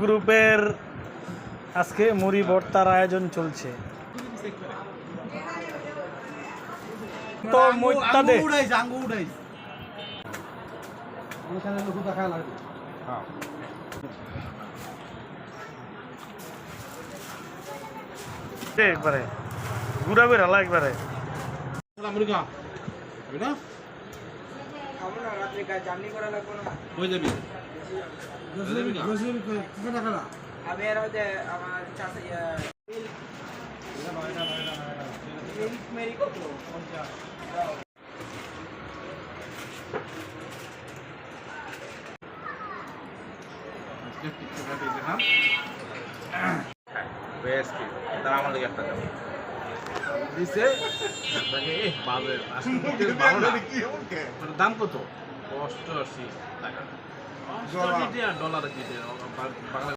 গ্রুপের আজকে মুড়ি ভর্তার আয়োজন চলছে। তো মইতা দে একবারে গুড়া বের হালা একবারে দাম কত? 88 টাকা। $80 বাংলা